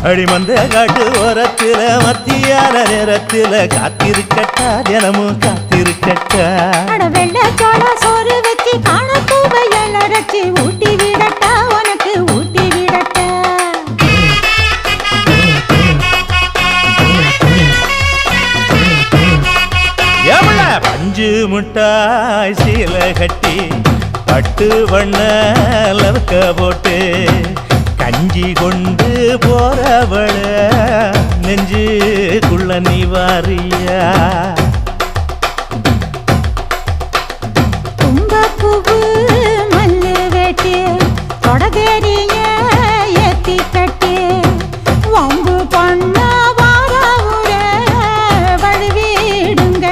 அடிமந்த காட்டு ஓரத்துல மத்தியான நேரத்துல காத்திருக்கட்டா தினமும் காத்திருக்கட்டா வெள்ள சோள சோறு வச்சு காண பூவையல் அரைச்சி ஊட்டி விடட்டா உனக்கு ஊட்டி விடட்டா எவ்வள பஞ்சு முட்டாய் சீல கட்டி பட்டு வண்ண லவக்க போட்டு கஞ்சி கொண்டு போறவள நெஞ்சுக்குள்ள நீ வாரியா